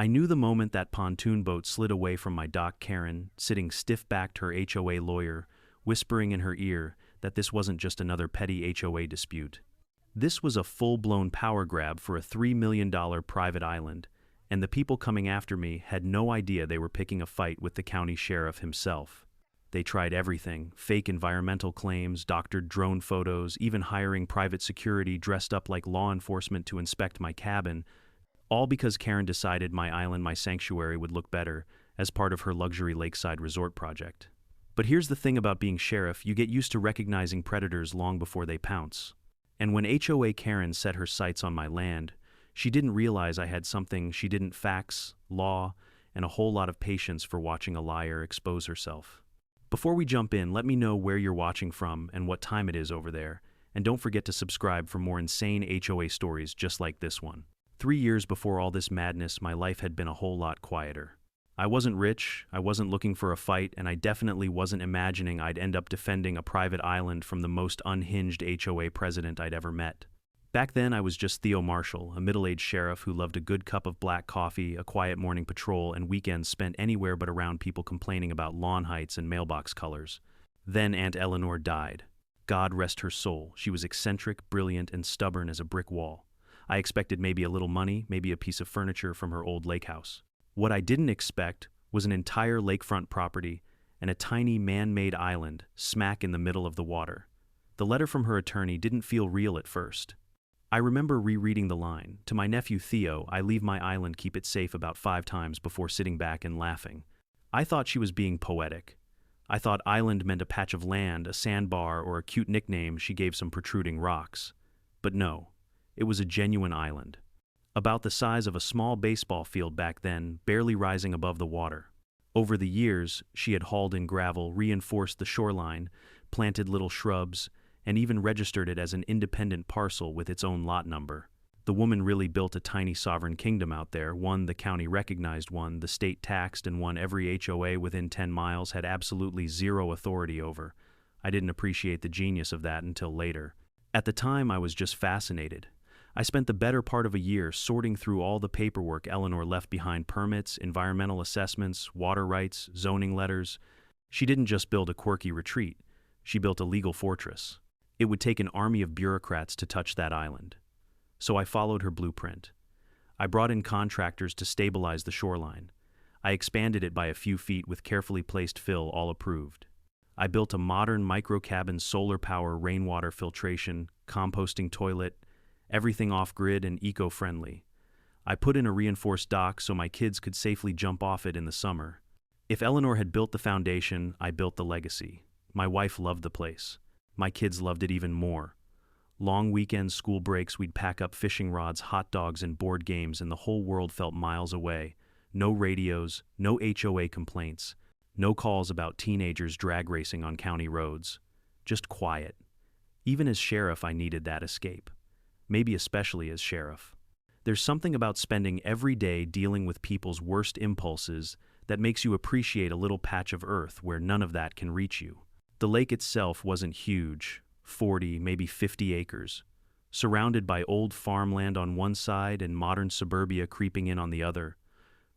I knew the moment that pontoon boat slid away from my dock, Karen, sitting stiff-backed, her HOA lawyer, whispering in her ear that this wasn't just another petty HOA dispute. This was a full-blown power grab for a $3 million private island, and the people coming after me had no idea they were picking a fight with the county sheriff himself. They tried everything: fake environmental claims, doctored drone photos, even hiring private security dressed up like law enforcement to inspect my cabin, all because Karen decided my island, my sanctuary, would look better as part of her luxury lakeside resort project. But here's the thing about being sheriff: you get used to recognizing predators long before they pounce. And when HOA Karen set her sights on my land, she didn't realize I had something she didn't: facts, law, and a whole lot of patience for watching a liar expose herself. Before we jump in, let me know where you're watching from and what time it is over there, and don't forget to subscribe for more insane HOA stories just like this one. 3 years before all this madness, my life had been a whole lot quieter. I wasn't rich, I wasn't looking for a fight, and I definitely wasn't imagining I'd end up defending a private island from the most unhinged HOA president I'd ever met. Back then, I was just Theo Marshall, a middle-aged sheriff who loved a good cup of black coffee, a quiet morning patrol, and weekends spent anywhere but around people complaining about lawn heights and mailbox colors. Then Aunt Eleanor died. God rest her soul. She was eccentric, brilliant, and stubborn as a brick wall. I expected maybe a little money, maybe a piece of furniture from her old lake house. What I didn't expect was an entire lakefront property and a tiny man-made island smack in the middle of the water. The letter from her attorney didn't feel real at first. I remember rereading the line: "To my nephew Theo, I leave my island, keep it safe," about 5 times before sitting back and laughing. I thought she was being poetic. I thought island meant a patch of land, a sandbar, or a cute nickname she gave some protruding rocks. But no, it was a genuine island. About the size of a small baseball field back then, barely rising above the water. Over the years, she had hauled in gravel, reinforced the shoreline, planted little shrubs, and even registered it as an independent parcel with its own lot number. The woman really built a tiny sovereign kingdom out there, one the county recognized, one the state taxed, and one every HOA within 10 miles had absolutely zero authority over. I didn't appreciate the genius of that until later. At the time, I was just fascinated. I spent the better part of a year sorting through all the paperwork Eleanor left behind: permits, environmental assessments, water rights, zoning letters. She didn't just build a quirky retreat, she built a legal fortress. It would take an army of bureaucrats to touch that island. So I followed her blueprint. I brought in contractors to stabilize the shoreline. I expanded it by a few feet with carefully placed fill, all approved. I built a modern micro-cabin, solar power, rainwater filtration, composting toilet, everything off-grid and eco-friendly. I put in a reinforced dock so my kids could safely jump off it in the summer. If Eleanor had built the foundation, I built the legacy. My wife loved the place. My kids loved it even more. Long weekends, school breaks, we'd pack up fishing rods, hot dogs, and board games, and the whole world felt miles away. No radios, no HOA complaints, no calls about teenagers drag racing on county roads. Just quiet. Even as sheriff, I needed that escape. Maybe especially as sheriff. There's something about spending every day dealing with people's worst impulses that makes you appreciate a little patch of earth where none of that can reach you. The lake itself wasn't huge, 40, maybe 50 acres, surrounded by old farmland on one side and modern suburbia creeping in on the other.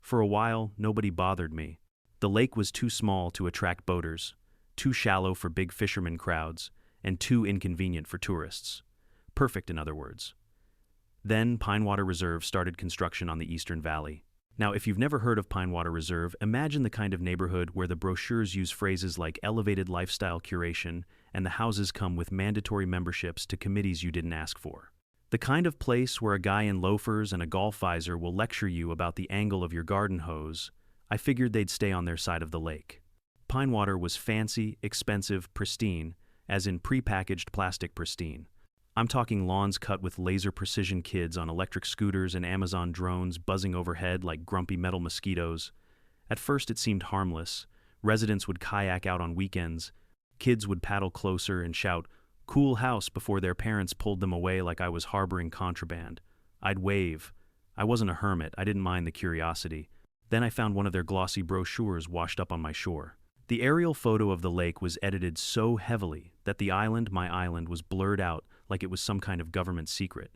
For a while, nobody bothered me. The lake was too small to attract boaters, too shallow for big fishermen crowds, and too inconvenient for tourists. Perfect, in other words. Then Pinewater Reserve started construction on the Eastern Valley. Now, if you've never heard of Pinewater Reserve, imagine the kind of neighborhood where the brochures use phrases like elevated lifestyle curation and the houses come with mandatory memberships to committees you didn't ask for. The kind of place where a guy in loafers and a golf visor will lecture you about the angle of your garden hose. I figured they'd stay on their side of the lake. Pinewater was fancy, expensive, pristine, as in prepackaged plastic pristine. I'm talking lawns cut with laser precision kids on electric scooters and Amazon drones buzzing overhead like grumpy metal mosquitoes. At first it seemed harmless. Residents would kayak out on weekends. Kids would paddle closer and shout, "Cool house," before their parents pulled them away like I was harboring contraband. I'd wave. I wasn't a hermit, I didn't mind the curiosity. Then I found one of their glossy brochures washed up on my shore. The aerial photo of the lake was edited so heavily that the island, my island, was blurred out like it was some kind of government secret.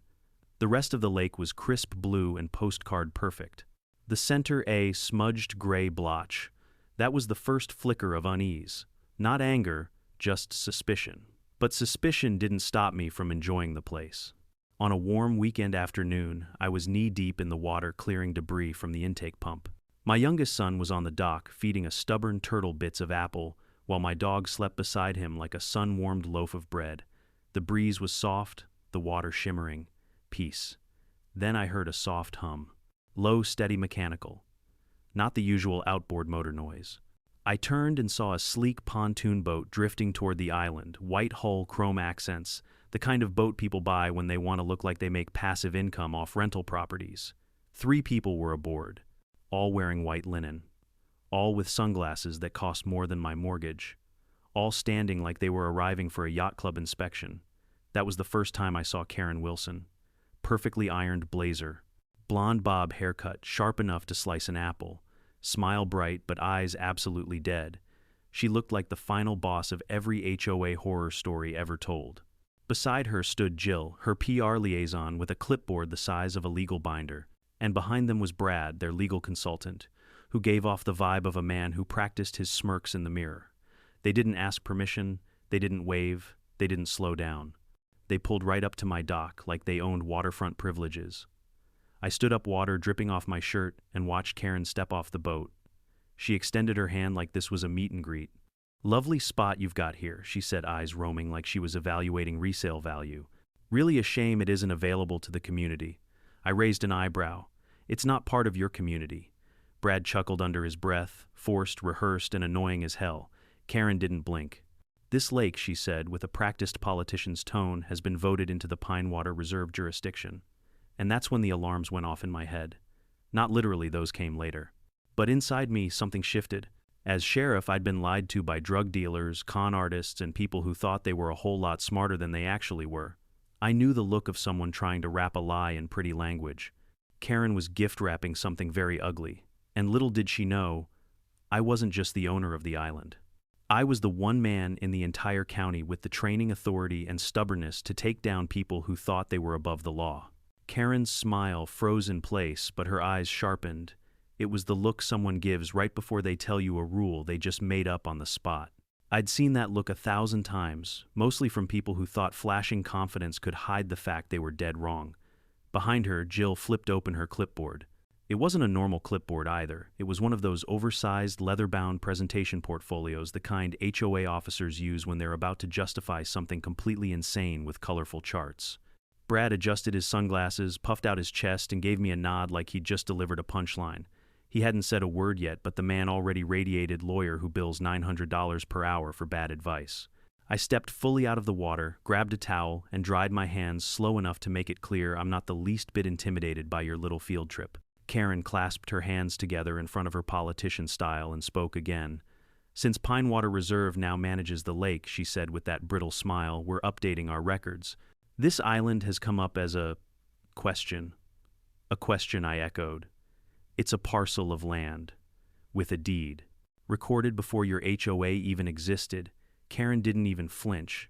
The rest of the lake was crisp blue and postcard perfect. The center a smudged gray blotch. That was the first flicker of unease. Not anger, just suspicion. But suspicion didn't stop me from enjoying the place. On a warm weekend afternoon, I was knee-deep in the water clearing debris from the intake pump. My youngest son was on the dock feeding a stubborn turtle bits of apple, while my dog slept beside him like a sun-warmed loaf of bread. The breeze was soft, the water shimmering. Peace. Then I heard a soft hum. Low, steady mechanical. Not the usual outboard motor noise. I turned and saw a sleek pontoon boat drifting toward the island, white hull, chrome accents, the kind of boat people buy when they want to look like they make passive income off rental properties. 3 people were aboard, all wearing white linen, all with sunglasses that cost more than my mortgage, all standing like they were arriving for a yacht club inspection. That was the first time I saw Karen Wilson. Perfectly ironed blazer, blonde bob haircut, sharp enough to slice an apple, smile bright but eyes absolutely dead. She looked like the final boss of every HOA horror story ever told. Beside her stood Jill, her PR liaison, with a clipboard the size of a legal binder, and behind them was Brad, their legal consultant, who gave off the vibe of a man who practiced his smirks in the mirror. They didn't ask permission, they didn't wave, they didn't slow down. They pulled right up to my dock like they owned waterfront privileges. I stood up, water dripping off my shirt, and watched Karen step off the boat. She extended her hand like this was a meet and greet. "Lovely spot you've got here," she said, eyes roaming like she was evaluating resale value. "Really a shame it isn't available to the community." I raised an eyebrow. "It's not part of your community." Brad chuckled under his breath, forced, rehearsed, and annoying as hell. Karen didn't blink. "This lake," she said, with a practiced politician's tone, "has been voted into the Pinewater Reserve jurisdiction." And that's when the alarms went off in my head. Not literally, those came later. But inside me, something shifted. As sheriff, I'd been lied to by drug dealers, con artists, and people who thought they were a whole lot smarter than they actually were. I knew the look of someone trying to wrap a lie in pretty language. Karen was gift-wrapping something very ugly. And little did she know, I wasn't just the owner of the island. I was the one man in the entire county with the training, authority, and stubbornness to take down people who thought they were above the law. Karen's smile froze in place, but her eyes sharpened. It was the look someone gives right before they tell you a rule they just made up on the spot. I'd seen that look 1,000 times, mostly from people who thought flashing confidence could hide the fact they were dead wrong. Behind her, Jill flipped open her clipboard. It wasn't a normal clipboard either. It was one of those oversized, leather-bound presentation portfolios, the kind HOA officers use when they're about to justify something completely insane with colorful charts. Brad adjusted his sunglasses, puffed out his chest, and gave me a nod like he'd just delivered a punchline. He hadn't said a word yet, but the man already radiated lawyer who bills $900 per hour for bad advice. I stepped fully out of the water, grabbed a towel, and dried my hands slow enough to make it clear I'm not the least bit intimidated by your little field trip. Karen clasped her hands together in front of her politician style and spoke again. "Since Pinewater Reserve now manages the lake," she said with that brittle smile, "we're updating our records. This island has come up as a question." "A question," I echoed. "It's a parcel of land. With a deed. Recorded before your HOA even existed." Karen didn't even flinch.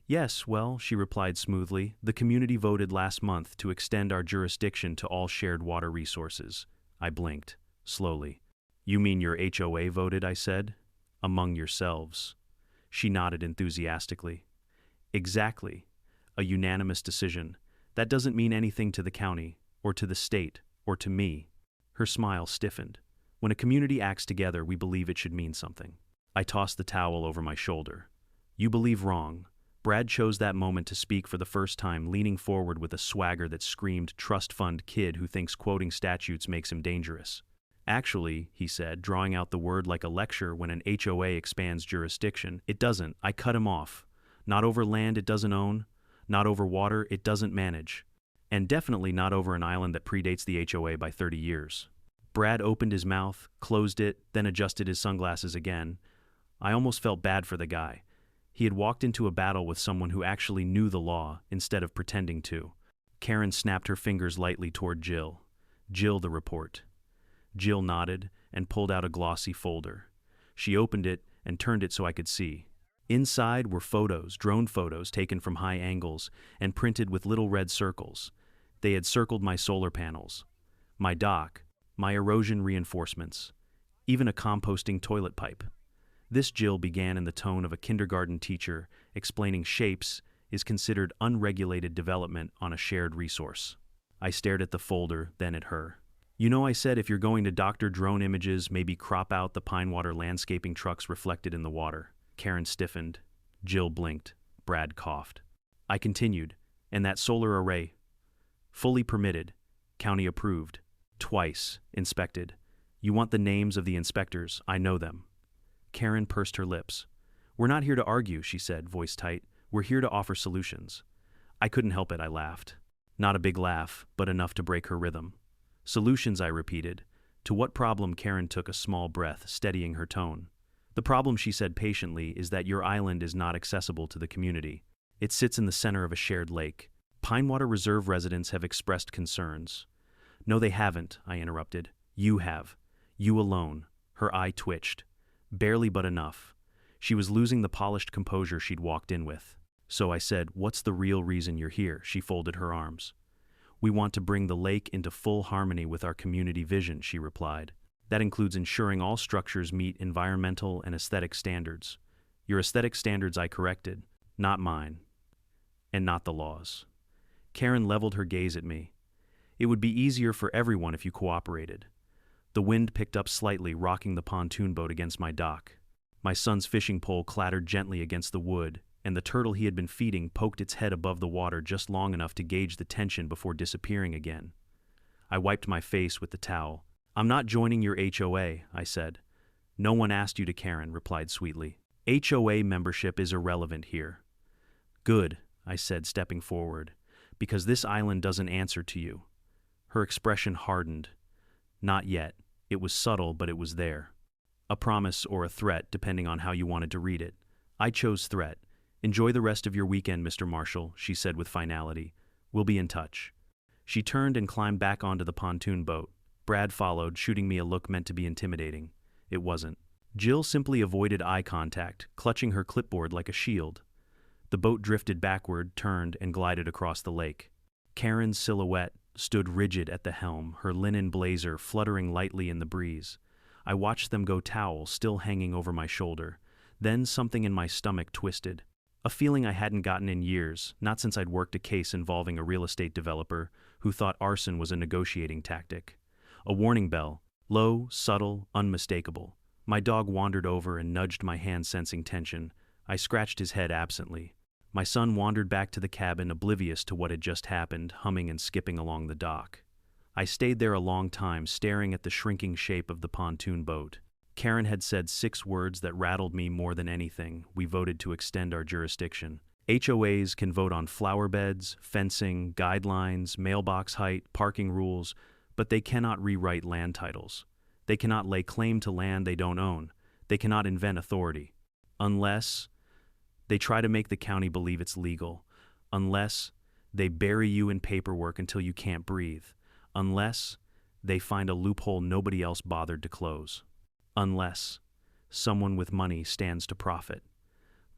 "Yes, well," she replied smoothly, "the community voted last month to extend our jurisdiction to all shared water resources." I blinked, slowly. "You mean your HOA voted?" I said. "Among yourselves." She nodded enthusiastically. "Exactly. A unanimous decision. That doesn't mean anything to the county, or to the state, or to me." Her smile stiffened. "When a community acts together, we believe it should mean something." I tossed the towel over my shoulder. "You believe wrong." Brad chose that moment to speak for the first time, leaning forward with a swagger that screamed trust fund kid who thinks quoting statutes makes him dangerous. "Actually," he said, drawing out the word like a lecture when an HOA expands jurisdiction, "it doesn't." I cut him off. "Not over land it doesn't own. Not over water it doesn't manage. And definitely not over an island that predates the HOA by 30 years. Brad opened his mouth, closed it, then adjusted his sunglasses again. I almost felt bad for the guy. He had walked into a battle with someone who actually knew the law instead of pretending to. Karen snapped her fingers lightly toward Jill. "Jill, the report." Jill nodded and pulled out a glossy folder. She opened it and turned it so I could see. Inside were photos, drone photos taken from high angles and printed with little red circles. They had circled my solar panels, my dock, my erosion reinforcements, even a composting toilet pipe. This Jill began in the tone of a kindergarten teacher explaining shapes is considered unregulated development on a shared resource. I stared at the folder, then at her. You know, I said if you're going to doctor drone images, maybe crop out the Pinewater landscaping trucks reflected in the water. Karen stiffened. Jill blinked. Brad coughed. I continued, and that solar array, fully permitted, county approved, twice inspected. You want the names of the inspectors, I know them. Karen pursed her lips. We're not here to argue, she said, voice tight. We're here to offer solutions. I couldn't help it, I laughed. Not a big laugh, but enough to break her rhythm. Solutions, I repeated. To what problem? Karen took a small breath, steadying her tone. The problem, she said patiently, is that your island is not accessible to the community. It sits in the center of a shared lake. Pinewater Reserve residents have expressed concerns. No, they haven't, I interrupted. You have. You alone. Her eye twitched. Barely, but enough. She was losing the polished composure she'd walked in with. So I said, what's the real reason you're here? She folded her arms. We want to bring the lake into full harmony with our community vision, she replied. That includes ensuring all structures meet environmental and aesthetic standards. Your aesthetic standards, I corrected, not mine, and not the laws. Karen leveled her gaze at me. It would be easier for everyone if you cooperated. The wind picked up slightly, rocking the pontoon boat against my dock. My son's fishing pole clattered gently against the wood, and the turtle he had been feeding poked its head above the water just long enough to gauge the tension before disappearing again. I wiped my face with the towel. I'm not joining your HOA, I said. No one asked you to, Karen replied sweetly. HOA membership is irrelevant here. Good, I said, stepping forward, because this island doesn't answer to you. Her expression hardened. Not yet. It was subtle, but it was there. A promise or a threat, depending on how you wanted to read it. I chose threat. Enjoy the rest of your weekend, Mr. Marshall, she said with finality. We'll be in touch. She turned and climbed back onto the pontoon boat. Brad followed, shooting me a look meant to be intimidating. It wasn't. Jill simply avoided eye contact, clutching her clipboard like a shield. The boat drifted backward, turned, and glided across the lake. Karen's silhouette stood rigid at the helm, her linen blazer fluttering lightly in the breeze. I watched them go, towel still hanging over my shoulder. Then something in my stomach twisted. A feeling I hadn't gotten in years, not since I'd worked a case involving a real estate developer who thought arson was a negotiating tactic. A warning bell, low, subtle, unmistakable. My dog wandered over and nudged my hand, sensing tension. I scratched his head absently. My son wandered back to the cabin, oblivious to what had just happened, humming and skipping along the dock. I stayed there a long time, staring at the shrinking shape of the pontoon boat. Karen had said 6 words that rattled me more than anything. We voted to extend our jurisdiction. HOAs can vote on flower beds, fencing, guidelines, mailbox height, parking rules, but they cannot rewrite land titles. They cannot lay claim to land they don't own. They cannot invent authority. Unless they try to make the county believe it's legal. Unless they bury you in paperwork until you can't breathe. Unless they find a loophole nobody else bothered to close. Unless someone with money stands to profit.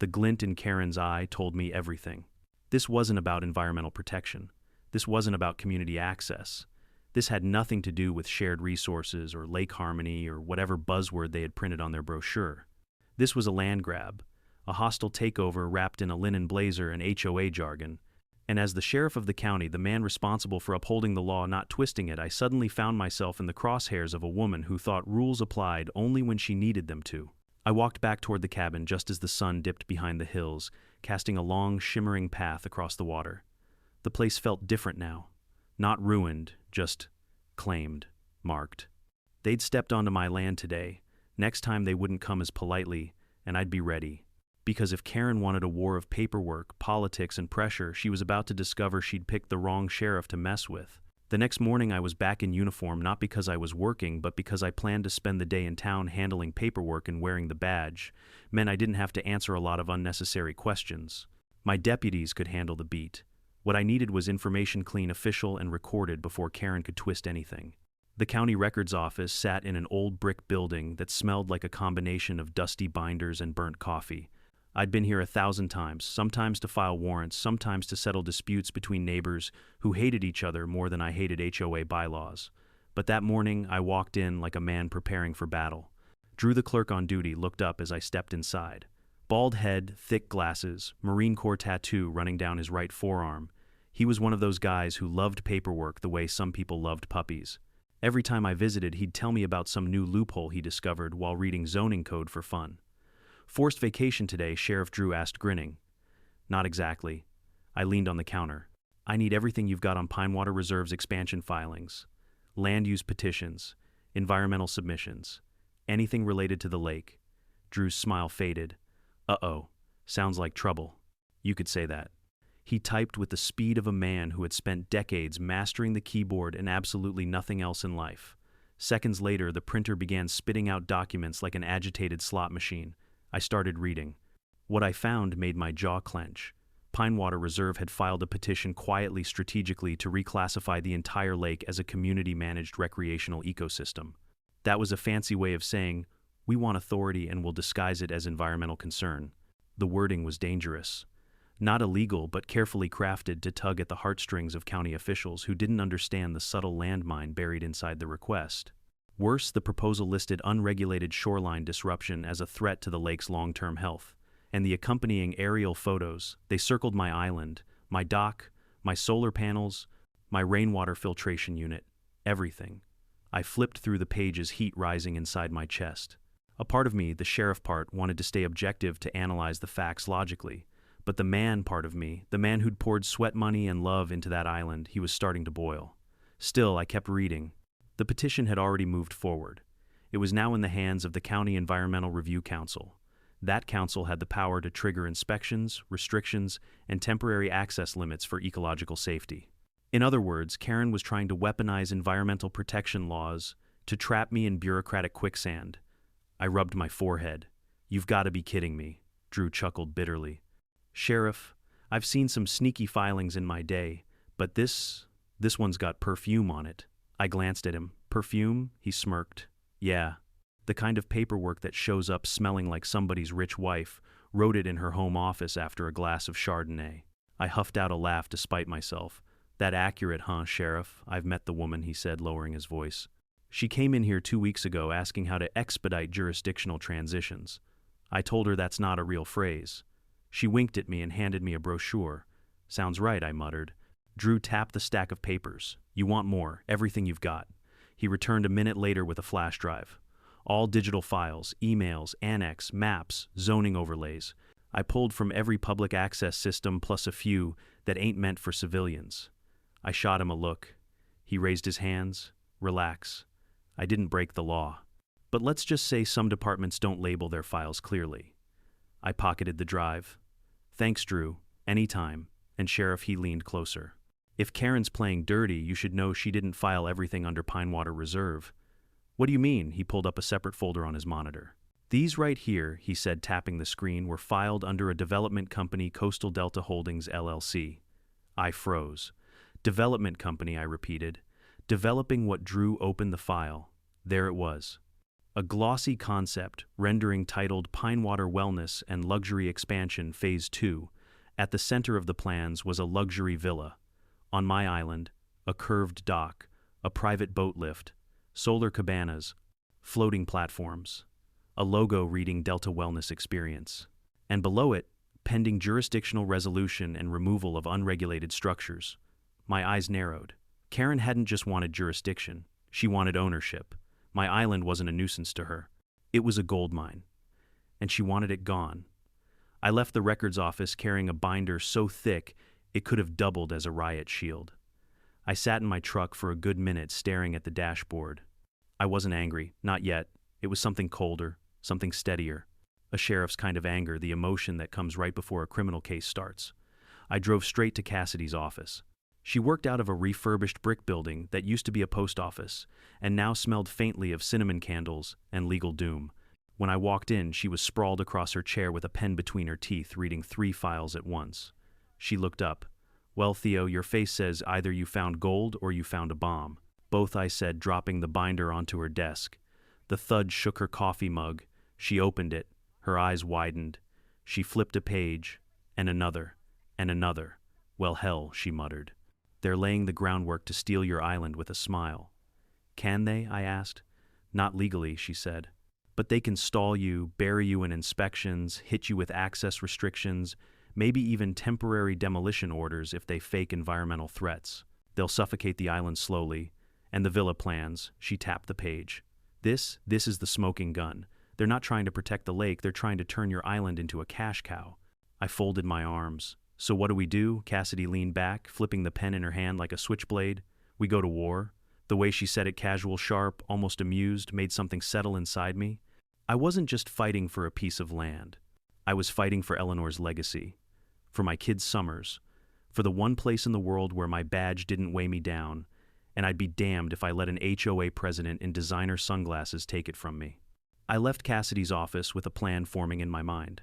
The glint in Karen's eye told me everything. This wasn't about environmental protection. This wasn't about community access. This had nothing to do with shared resources or lake harmony or whatever buzzword they had printed on their brochure. This was a land grab, a hostile takeover wrapped in a linen blazer and HOA jargon. And as the sheriff of the county, the man responsible for upholding the law, not twisting it, I suddenly found myself in the crosshairs of a woman who thought rules applied only when she needed them to. I walked back toward the cabin just as the sun dipped behind the hills, casting a long, shimmering path across the water. The place felt different now. Not ruined, just claimed, marked. They'd stepped onto my land today. Next time they wouldn't come as politely, and I'd be ready. Because if Karen wanted a war of paperwork, politics, and pressure, she was about to discover she'd picked the wrong sheriff to mess with. The next morning I was back in uniform, not because I was working, but because I planned to spend the day in town handling paperwork, and wearing the badge meant I didn't have to answer a lot of unnecessary questions. My deputies could handle the beat. What I needed was information clean, official, and recorded before Karen could twist anything. The county records office sat in an old brick building that smelled like a combination of dusty binders and burnt coffee. I'd been here 1,000 times, sometimes to file warrants, sometimes to settle disputes between neighbors who hated each other more than I hated HOA bylaws. But that morning, I walked in like a man preparing for battle. Drew, the clerk on duty, looked up as I stepped inside. Bald head, thick glasses, Marine Corps tattoo running down his right forearm. He was one of those guys who loved paperwork the way some people loved puppies. Every time I visited, he'd tell me about some new loophole he discovered while reading zoning code for fun. "Forced vacation today?" Sheriff Drew asked, grinning. "Not exactly." I leaned on the counter. "I need everything you've got on Pinewater Reserve's expansion filings. Land use petitions, environmental submissions, anything related to the lake." Drew's smile faded. "Uh-oh, sounds like trouble." "You could say that." He typed with the speed of a man who had spent decades mastering the keyboard and absolutely nothing else in life. Seconds later, the printer began spitting out documents like an agitated slot machine. I started reading. What I found made my jaw clench. Pinewater Reserve had filed a petition quietly, strategically, to reclassify the entire lake as a community-managed recreational ecosystem. That was a fancy way of saying, "We want authority and will disguise it as environmental concern." The wording was dangerous. Not illegal, but carefully crafted to tug at the heartstrings of county officials who didn't understand the subtle landmine buried inside the request. Worse, the proposal listed unregulated shoreline disruption as a threat to the lake's long-term health. And the accompanying aerial photos, they circled my island, my dock, my solar panels, my rainwater filtration unit, everything. I flipped through the pages, heat rising inside my chest. A part of me, the sheriff part, wanted to stay objective, to analyze the facts logically. But the man part of me, the man who'd poured sweat money and love into that island, he was starting to boil. Still, I kept reading. The petition had already moved forward. It was now in the hands of the County Environmental Review Council. That council had the power to trigger inspections, restrictions, and temporary access limits for ecological safety. In other words, Karen was trying to weaponize environmental protection laws to trap me in bureaucratic quicksand. I rubbed my forehead. "You've got to be kidding me," Drew chuckled bitterly. "Sheriff, I've seen some sneaky filings in my day, but this one's got perfume on it." I glanced at him. "Perfume?" He smirked. "Yeah. The kind of paperwork that shows up smelling like somebody's rich wife wrote it in her home office after a glass of Chardonnay." I huffed out a laugh despite myself. "That accurate, huh, Sheriff? I've met the woman," he said, lowering his voice. "She came in here 2 weeks ago asking how to expedite jurisdictional transitions. I told her that's not a real phrase. She winked at me and handed me a brochure. "Sounds right," I muttered. Drew tapped the stack of papers. "You want more, everything you've got." He returned a minute later with a flash drive. All digital files, emails, annex, maps, zoning overlays. I pulled from every public access system plus a few that ain't meant for civilians. I shot him a look. He raised his hands. "Relax. I didn't break the law. But let's just say some departments don't label their files clearly." I pocketed the drive. "Thanks, Drew. Anytime." And Sheriff, he leaned closer. "If Karen's playing dirty, you should know she didn't file everything under Pinewater Reserve." "What do you mean?" He pulled up a separate folder on his monitor. "These right here," he said, tapping the screen, "were filed under a development company, Coastal Delta Holdings, LLC. I froze. "Development company," I repeated. Developing what Drew opened the file. There it was. A glossy concept, rendering titled Pinewater Wellness and Luxury Expansion Phase 2. At the center of the plans was a luxury villa. On my island, a curved dock, a private boat lift, solar cabanas, floating platforms, a logo reading Delta Wellness Experience. And below it, pending jurisdictional resolution and removal of unregulated structures. My eyes narrowed. Karen hadn't just wanted jurisdiction, she wanted ownership. My island wasn't a nuisance to her. It was a gold mine. And she wanted it gone. I left the records office carrying a binder so thick it could have doubled as a riot shield. I sat in my truck for a good minute staring at the dashboard. I wasn't angry, not yet. It was something colder, something steadier. A sheriff's kind of anger, the emotion that comes right before a criminal case starts. I drove straight to Cassidy's office. She worked out of a refurbished brick building that used to be a post office and now smelled faintly of cinnamon candles and legal doom. When I walked in, she was sprawled across her chair with a pen between her teeth, reading 3 files at once. She looked up. "Well, Theo, your face says either you found gold or you found a bomb." "Both," I said, dropping the binder onto her desk. The thud shook her coffee mug. She opened it. Her eyes widened. She flipped a page, and another, and another. "Well, hell," she muttered. "They're laying the groundwork to steal your island," with a smile. Can they? I asked. Not legally, she said. But they can stall you, bury you in inspections, hit you with access restrictions, maybe even temporary demolition orders if they fake environmental threats. They'll suffocate the island slowly. And the villa plans, she tapped the page. This is the smoking gun. They're not trying to protect the lake, they're trying to turn your island into a cash cow. I folded my arms. So what do? Cassidy leaned back, flipping the pen in her hand like a switchblade. We go to war. The way she said it, casual, sharp, almost amused, made something settle inside me. I wasn't just fighting for a piece of land. I was fighting for Eleanor's legacy, for my kids' summers, for the one place in the world where my badge didn't weigh me down, and I'd be damned if I let an HOA president in designer sunglasses take it from me. I left Cassidy's office with a plan forming in my mind.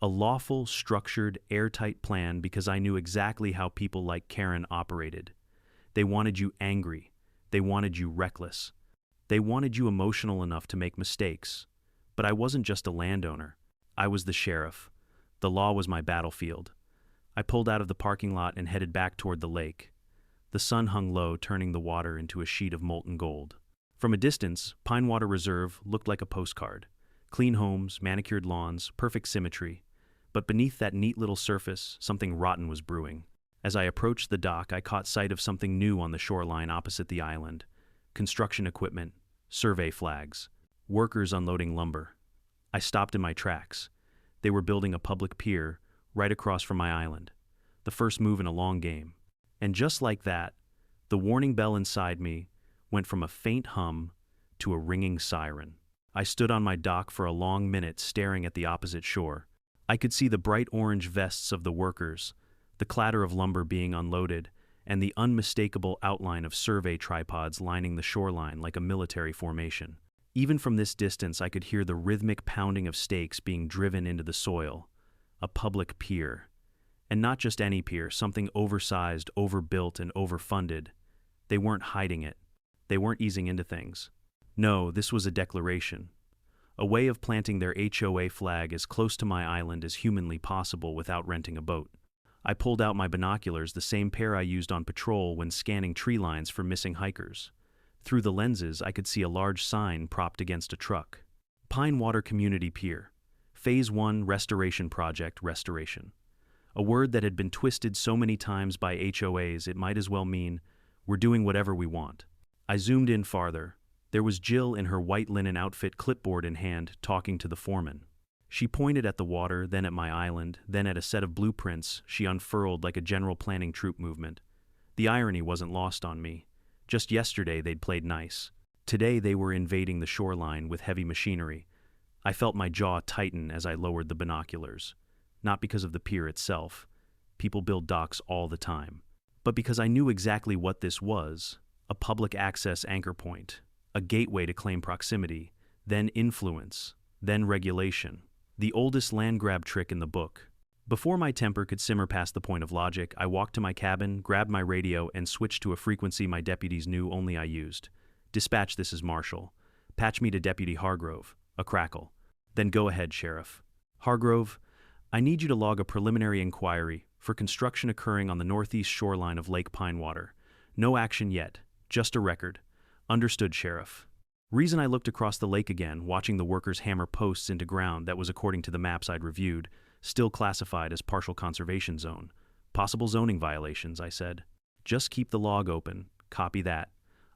A lawful, structured, airtight plan because I knew exactly how people like Karen operated. They wanted you angry. They wanted you reckless. They wanted you emotional enough to make mistakes. But I wasn't just a landowner. I was the sheriff. The law was my battlefield. I pulled out of the parking lot and headed back toward the lake. The sun hung low, turning the water into a sheet of molten gold. From a distance, Pinewater Reserve looked like a postcard. Clean homes, manicured lawns, perfect symmetry. But beneath that neat little surface, something rotten was brewing. As I approached the dock, I caught sight of something new on the shoreline opposite the island. Construction equipment, survey flags, workers unloading lumber. I stopped in my tracks. They were building a public pier right across from my island. The first move in a long game. And just like that, the warning bell inside me went from a faint hum to a ringing siren. I stood on my dock for a long minute staring at the opposite shore. I could see the bright orange vests of the workers, the clatter of lumber being unloaded, and the unmistakable outline of survey tripods lining the shoreline like a military formation. Even from this distance, I could hear the rhythmic pounding of stakes being driven into the soil. A public pier. And not just any pier, something oversized, overbuilt, and overfunded. They weren't hiding it. They weren't easing into things. No, this was a declaration. A way of planting their HOA flag as close to my island as humanly possible without renting a boat. I pulled out my binoculars, the same pair I used on patrol when scanning tree lines for missing hikers. Through the lenses, I could see a large sign propped against a truck. Pinewater Community Pier. Phase 1 Restoration Project Restoration. A word that had been twisted so many times by HOAs it might as well mean, we're doing whatever we want. I zoomed in farther. There was Jill in her white linen outfit, clipboard in hand, talking to the foreman. She pointed at the water, then at my island, then at a set of blueprints she unfurled like a general planning troop movement. The irony wasn't lost on me. Just yesterday they'd played nice. Today they were invading the shoreline with heavy machinery. I felt my jaw tighten as I lowered the binoculars. Not because of the pier itself. People build docks all the time. But because I knew exactly what this was. A public access anchor point. A gateway to claim proximity. Then influence. Then regulation. The oldest land grab trick in the book. Before my temper could simmer past the point of logic, I walked to my cabin, grabbed my radio, and switched to a frequency my deputies knew only I used. Dispatch, this is Marshall. Patch me to Deputy Hargrove. A crackle. Then go ahead, Sheriff. Hargrove, I need you to log a preliminary inquiry for construction occurring on the northeast shoreline of Lake Pinewater. No action yet, just a record. Understood, Sheriff. Reason I looked across the lake again, watching the workers hammer posts into ground that was, according to the maps I'd reviewed, still classified as partial conservation zone. Possible zoning violations, I said. Just keep the log open. Copy that.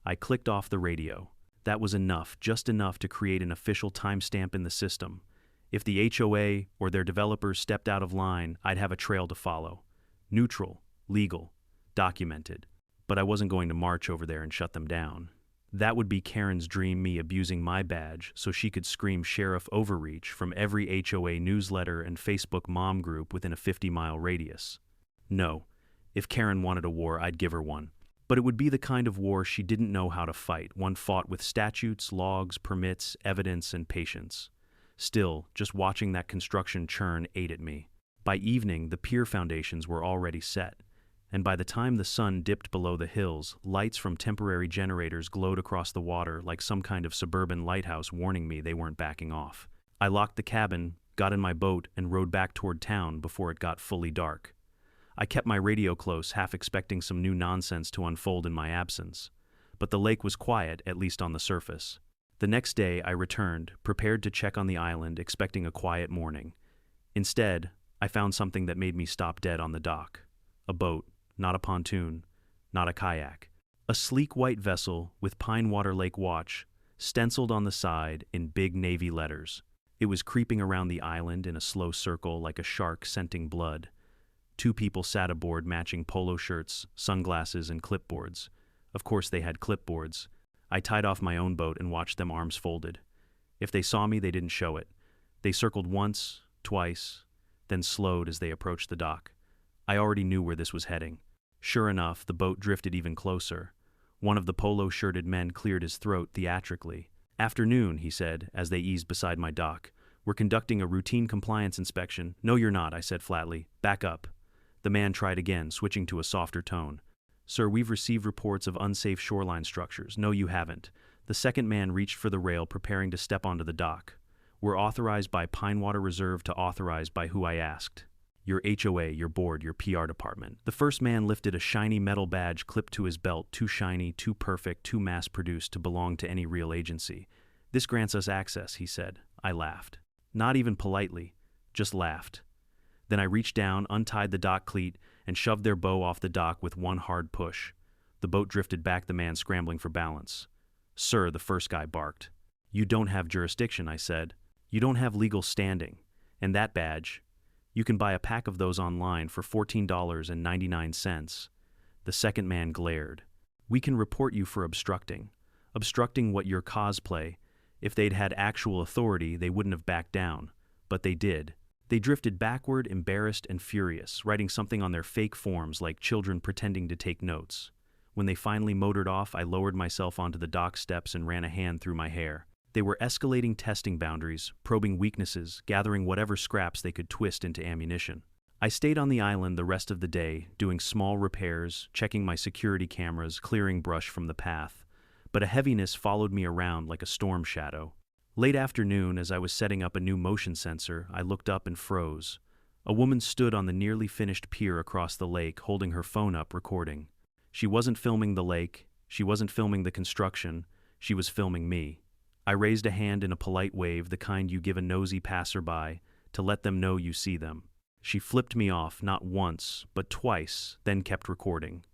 I clicked off the radio. That was enough, just enough to create an official timestamp in the system. If the HOA or their developers stepped out of line, I'd have a trail to follow. Neutral, legal, documented. But I wasn't going to march over there and shut them down. That would be Karen's dream, me abusing my badge so she could scream sheriff overreach from every HOA newsletter and Facebook mom group within a 50-mile radius. No, if Karen wanted a war, I'd give her one. But it would be the kind of war she didn't know how to fight, one fought with statutes, logs, permits, evidence, and patience. Still, just watching that construction churn ate at me. By evening, the pier foundations were already set. And by the time the sun dipped below the hills, lights from temporary generators glowed across the water like some kind of suburban lighthouse warning me they weren't backing off. I locked the cabin, got in my boat, and rode back toward town before it got fully dark. I kept my radio close, half expecting some new nonsense to unfold in my absence. but the lake was quiet, at least on the surface. The next day I returned, prepared to check on the island, expecting a quiet morning. Instead, I found something that made me stop dead on the dock. A boat, not a pontoon, not a kayak. A sleek white vessel with Pinewater Lake Watch stenciled on the side in big navy letters. It was creeping around the island in a slow circle like a shark scenting blood. 2 people sat aboard, matching polo shirts, sunglasses, and clipboards. Of course they had clipboards. I tied off my own boat and watched them, arms folded. If they saw me, they didn't show it. They circled once, twice, then slowed as they approached the dock. I already knew where this was heading. Sure enough, the boat drifted even closer. One of the polo-shirted men cleared his throat theatrically. "Afternoon," he said, as they eased beside my dock. "We're conducting a routine compliance inspection." "No, you're not," I said flatly. "Back up." The man tried again, switching to a softer tone. "Sir, we've received reports of unsafe shoreline structures." "No, you haven't." The second man reached for the rail, preparing to step onto the dock. "We're authorized by Pinewater Reserve to authorize by who?" I asked. "Your HOA, your board, your PR department." The first man lifted a shiny metal badge clipped to his belt, too shiny, too perfect, too mass-produced to belong to any real agency. "This grants us access," he said. I laughed. Not even politely, just laughed. Then I reached down, untied the dock cleat, and shoved their bow off the dock with one hard push. The boat drifted back, the man scrambling for balance. "Sir," the first guy barked. "You don't have jurisdiction," I said. "You don't have legal standing. And that badge, you can buy a pack of those online for $14.99. The second man glared. "We can report you for obstructing. Obstructing what your cosplay. If they'd had actual authority, they wouldn't have backed down. But they did. They drifted backward, embarrassed and furious, writing something on their fake forms like children pretending to take notes. When they finally motored off, I lowered myself onto the dock steps and ran a hand through my hair. They were escalating testing boundaries, probing weaknesses, gathering whatever scraps they could twist into ammunition. I stayed on the island the rest of the day, doing small repairs, checking my security cameras, clearing brush from the path. But a heaviness followed me around like a storm shadow. Late afternoon, as I was setting up a new motion sensor, I looked up and froze. A woman stood on the nearly finished pier across the lake, holding her phone up, recording. She wasn't filming the lake, she wasn't filming the construction, she was filming me. I raised a hand in a polite wave, the kind you give a nosy passerby, to let them know you see them. She flipped me off, not once, but twice, then kept recording.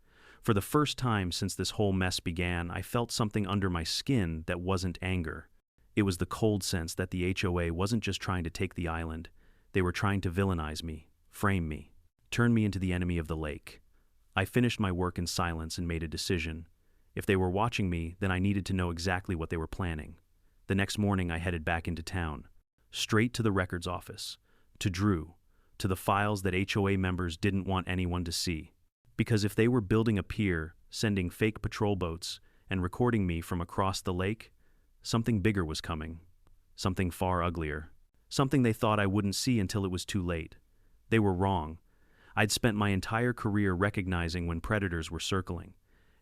For the first time since this whole mess began, I felt something under my skin that wasn't anger. It was the cold sense that the HOA wasn't just trying to take the island. They were trying to villainize me, frame me, turn me into the enemy of the lake. I finished my work in silence and made a decision. If they were watching me, then I needed to know exactly what they were planning. The next morning I headed back into town, straight to the records office, to Drew, to the files that HOA members didn't want anyone to see. Because if they were building a pier, sending fake patrol boats, and recording me from across the lake, something bigger was coming. Something far uglier. Something they thought I wouldn't see until it was too late. They were wrong. I'd spent my entire career recognizing when predators were circling,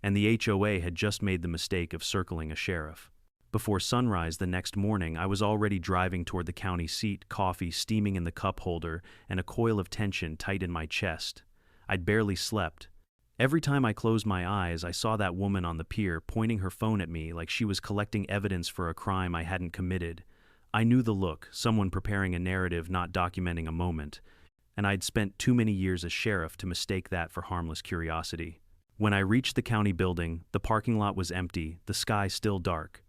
and the HOA had just made the mistake of circling a sheriff. Before sunrise the next morning, I was already driving toward the county seat, coffee steaming in the cup holder, and a coil of tension tight in my chest. I'd barely slept. Every time I closed my eyes, I saw that woman on the pier pointing her phone at me like she was collecting evidence for a crime I hadn't committed. I knew the look, someone preparing a narrative, not documenting a moment, and I'd spent too many years as sheriff to mistake that for harmless curiosity. When I reached the county building, the parking lot was empty, the sky still dark.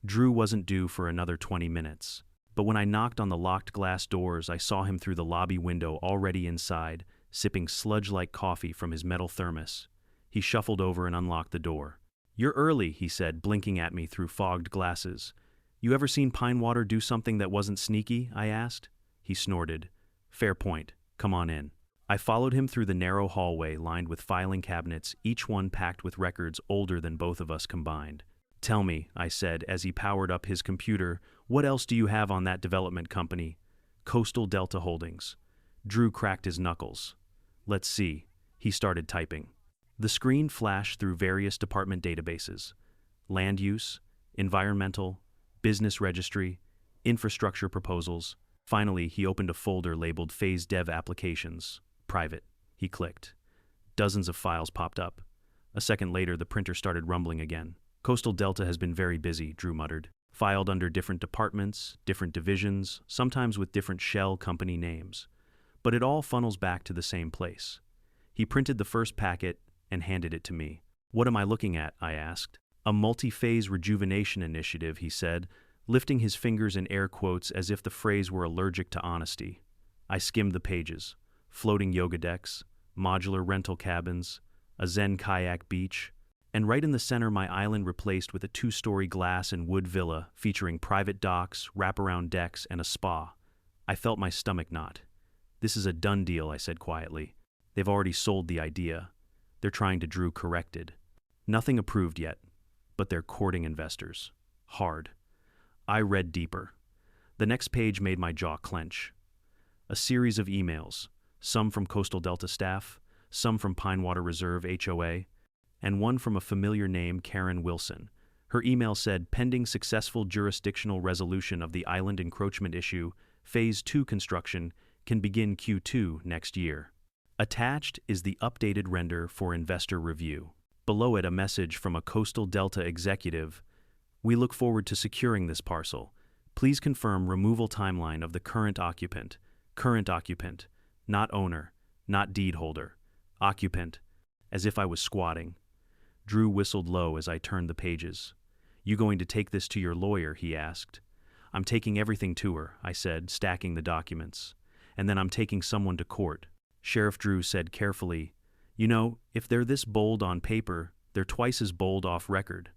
Drew wasn't due for another 20 minutes. But when I knocked on the locked glass doors, I saw him through the lobby window, already inside, sipping sludge-like coffee from his metal thermos. He shuffled over and unlocked the door. "You're early," he said, blinking at me through fogged glasses. "You ever seen Pinewater do something that wasn't sneaky?" I asked. He snorted. "Fair point. Come on in." I followed him through the narrow hallway lined with filing cabinets, each one packed with records older than both of us combined. "Tell me," I said as he powered up his computer, "what else do you have on that development company?" "Coastal Delta Holdings." Drew cracked his knuckles. "Let's see." He started typing. The screen flashed through various department databases. Land use, environmental, business registry, infrastructure proposals. Finally, he opened a folder labeled Phase Dev Applications. Private. He clicked. Dozens of files popped up. A second later, the printer started rumbling again. Coastal Delta has been very busy, Drew muttered. Filed under different departments, different divisions, sometimes with different shell company names. But it all funnels back to the same place. He printed the first packet and handed it to me. What am I looking at? I asked. A multi-phase rejuvenation initiative, he said, lifting his fingers in air quotes as if the phrase were allergic to honesty. I skimmed the pages. Floating yoga decks, modular rental cabins, a Zen kayak beach, and right in the center my island replaced with a 2-story glass and wood villa featuring private docks, wraparound decks, and a spa. I felt my stomach knot. This is a done deal, I said quietly. They've already sold the idea. They're trying to Drew corrected. Nothing approved yet, but they're courting investors. Hard. I read deeper. The next page made my jaw clench. A series of emails, some from Coastal Delta staff, some from Pinewater Reserve HOA, and one from a familiar name, Karen Wilson. Her email said, pending successful jurisdictional resolution of the island encroachment issue, Phase 2 construction can begin Q2 next year. Attached is the updated render for investor review. Below it, a message from a Coastal Delta executive. We look forward to securing this parcel. Please confirm removal timeline of the current occupant. Current occupant, not owner, not deed holder. Occupant, as if I was squatting. Drew whistled low as I turned the pages. You going to take this to your lawyer? He asked. I'm taking everything to her, I said, stacking the documents. And then I'm taking someone to court. Sheriff Drew said carefully, You know, if they're this bold on paper, they're twice as bold off record.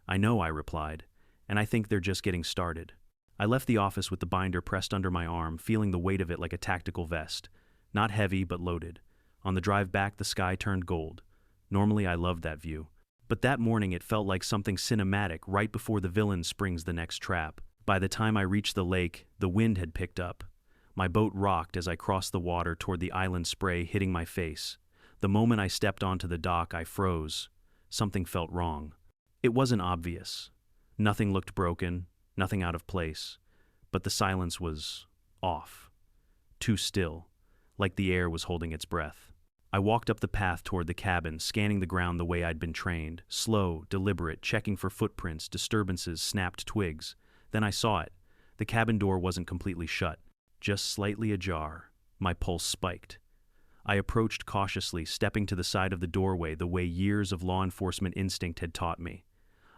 I know, I replied, and I think they're just getting started. I left the office with the binder pressed under my arm, feeling the weight of it like a tactical vest. Not heavy, but loaded. On the drive back, the sky turned gold. Normally, I loved that view. But that morning, it felt like something cinematic right before the villain springs the next trap. By the time I reached the lake, the wind had picked up. My boat rocked as I crossed the water toward the island spray hitting my face. The moment I stepped onto the dock, I froze. Something felt wrong. It wasn't obvious. Nothing looked broken, nothing out of place. But the silence was off. Too still, like the air was holding its breath. I walked up the path toward the cabin, scanning the ground the way I'd been trained. Slow, deliberate, checking for footprints, disturbances, snapped twigs. Then I saw it. The cabin door wasn't completely shut, just slightly ajar. My pulse spiked. I approached cautiously, stepping to the side of the doorway the way years of law enforcement instinct had taught me.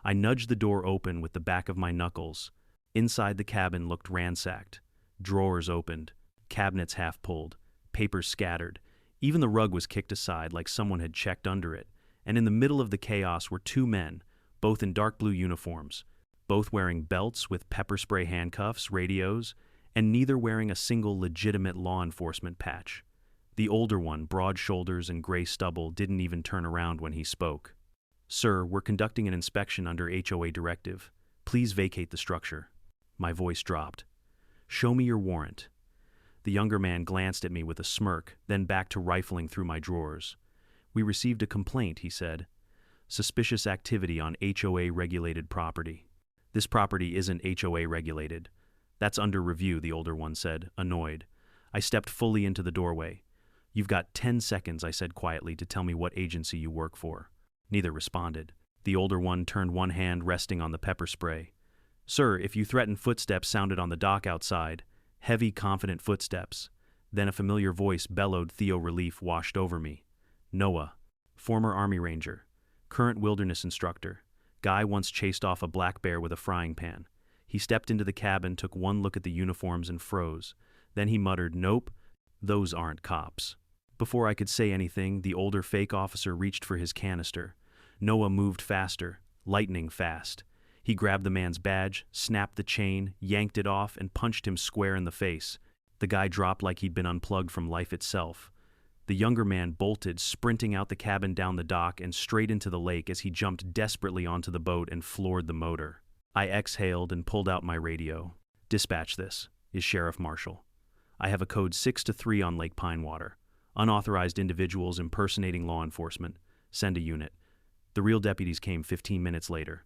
I nudged the door open with the back of my knuckles. Inside the cabin looked ransacked. Drawers opened, cabinets half pulled, papers scattered. Even the rug was kicked aside like someone had checked under it. And in the middle of the chaos were 2 men, both in dark blue uniforms, both wearing belts with pepper spray handcuffs, radios, and neither wearing a single legitimate law enforcement patch. The older one, broad shoulders and gray stubble, didn't even turn around when he spoke. Sir, we're conducting an inspection under HOA directive. Please vacate the structure. My voice dropped. Show me your warrant. The younger man glanced at me with a smirk, then back to rifling through my drawers. We received a complaint, he said. Suspicious activity on HOA-regulated property. This property isn't HOA regulated. That's under review, the older one said, annoyed. I stepped fully into the doorway. You've got 10 seconds, I said quietly, to tell me what agency you work for. Neither responded. The older one turned one hand resting on the pepper spray. Sir, if you threaten, footsteps sounded on the dock outside. Heavy, confident footsteps. Then a familiar voice bellowed. Theo relief washed over me. Noah, former Army Ranger, current wilderness instructor. Guy once chased off a black bear with a frying pan. He stepped into the cabin, took one look at the uniforms and froze. Then he muttered, Nope, those aren't cops. Before I could say anything, the older fake officer reached for his canister. Noah moved faster, lightning fast. He grabbed the man's badge, snapped the chain, yanked it off, and punched him square in the face. The guy dropped like he'd been unplugged from life itself. The younger man bolted, sprinting out the cabin, down the dock, and straight into the lake as he jumped desperately onto the boat and floored the motor. I exhaled and pulled out my radio. Dispatch this, is Sheriff Marshall. I have a code 6-3 on Lake Pinewater. Unauthorized individuals impersonating law enforcement. Send a unit. The real deputies came 15 minutes later.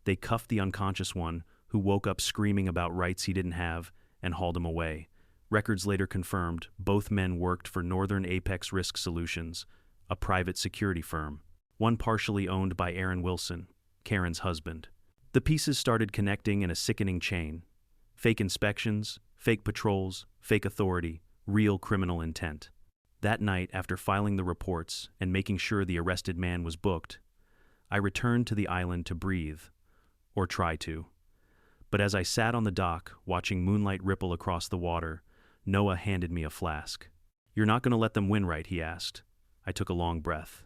They cuffed the unconscious one, who woke up screaming about rights he didn't have, and hauled him away. Records later confirmed both men worked for Northern Apex Risk Solutions, a private security firm, one partially owned by Aaron Wilson, Karen's husband. The pieces started connecting in a sickening chain. Fake inspections, fake patrols, fake authority, real criminal intent. That night, after filing the reports and making sure the arrested man was booked, I returned to the island to breathe, or try to. But as I sat on the dock, watching moonlight ripple across the water, Noah handed me a flask. "You're not going to let them win, right?" he asked. I took a long breath.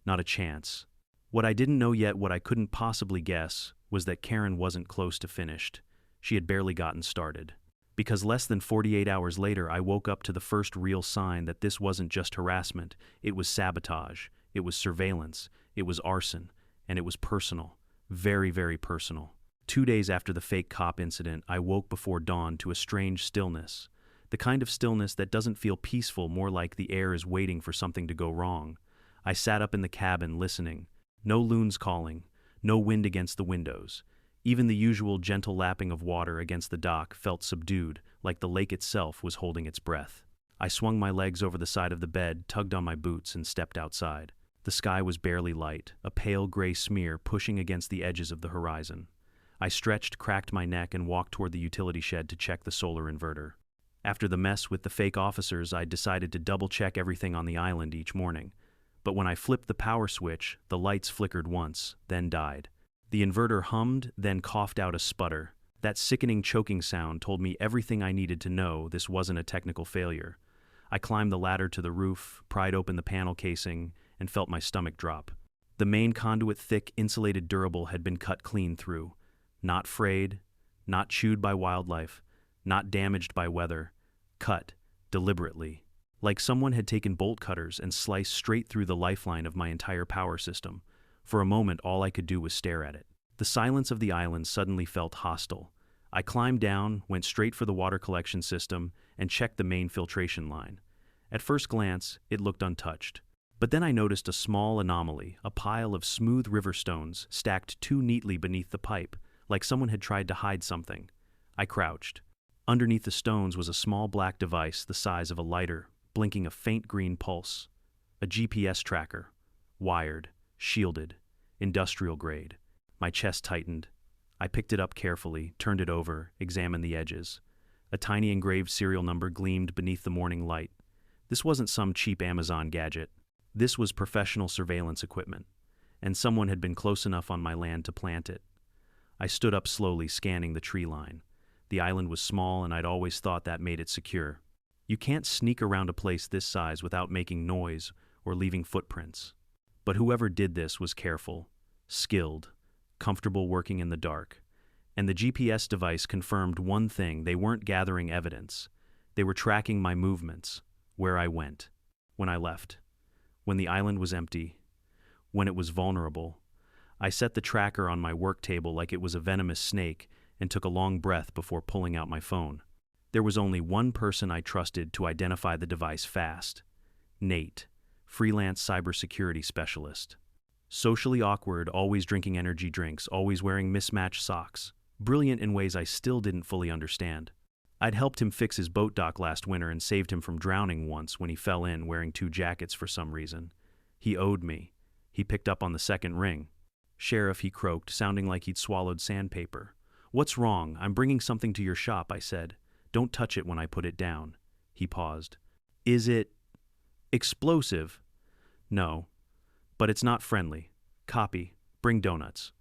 Not a chance. What I didn't know yet, what I couldn't possibly guess, was that Karen wasn't close to finished. She had barely gotten started. Because less than 48 hours later, I woke up to the first real sign that this wasn't just harassment, it was sabotage, it was surveillance, it was arson, and it was personal. Very, very personal. 2 days after the fake cop incident, I woke before dawn to a strange stillness. The kind of stillness that doesn't feel peaceful, more like the air is waiting for something to go wrong. I sat up in the cabin listening. No loons calling, no wind against the windows. Even the usual gentle lapping of water against the dock felt subdued, like the lake itself was holding its breath. I swung my legs over the side of the bed, tugged on my boots, and stepped outside. The sky was barely light, a pale gray smear pushing against the edges of the horizon. I stretched, cracked my neck, and walked toward the utility shed to check the solar inverter. After the mess with the fake officers, I decided to double-check everything on the island each morning. But when I flipped the power switch, the lights flickered once, then died. The inverter hummed, then coughed out a sputter. That sickening choking sound told me everything I needed to know this wasn't a technical failure. I climbed the ladder to the roof, pried open the panel casing, and felt my stomach drop. The main conduit, thick, insulated durable, had been cut clean through. Not frayed, not chewed by wildlife, not damaged by weather. Cut, deliberately. Like someone had taken bolt cutters and sliced straight through the lifeline of my entire power system. For a moment, all I could do was stare at it. The silence of the island suddenly felt hostile. I climbed down, went straight for the water collection system, and checked the main filtration line. At first glance, it looked untouched. But then I noticed a small anomaly, a pile of smooth river stones stacked too neatly beneath the pipe, like someone had tried to hide something. I crouched. Underneath the stones was a small black device the size of a lighter, blinking a faint green pulse. A GPS tracker. Wired. Shielded. Industrial grade. My chest tightened. I picked it up carefully, turned it over, examined the edges. A tiny engraved serial number gleamed beneath the morning light. This wasn't some cheap Amazon gadget. This was professional surveillance equipment, and someone had been close enough on my land to plant it. I stood up slowly, scanning the tree line. The island was small, and I'd always thought that made it secure. You can't sneak around a place this size without making noise or leaving footprints. But whoever did this was careful, skilled, comfortable working in the dark. And the GPS device confirmed one thing: they weren't gathering evidence. They were tracking my movements, where I went, when I left, when the island was empty, when it was vulnerable. I set the tracker on my work table like it was a venomous snake and took a long breath before pulling out my phone. There was only one person I trusted to identify the device fast: Nate, freelance cybersecurity specialist. Socially awkward, always drinking energy drinks, always wearing mismatched socks. Brilliant in ways I still didn't fully understand. I'd helped him fix his boat dock last winter and saved him from drowning once when he fell in wearing 2 jackets for some reason. He owed me. He picked up on the second ring. "Sheriff," he croaked, sounding like he'd swallowed sandpaper. "What's wrong? I'm bringing something to your shop," I said. "Don't touch it when I put it down." He paused. "Is it explosive?" "No. But it's not friendly. Copy. Bring donuts."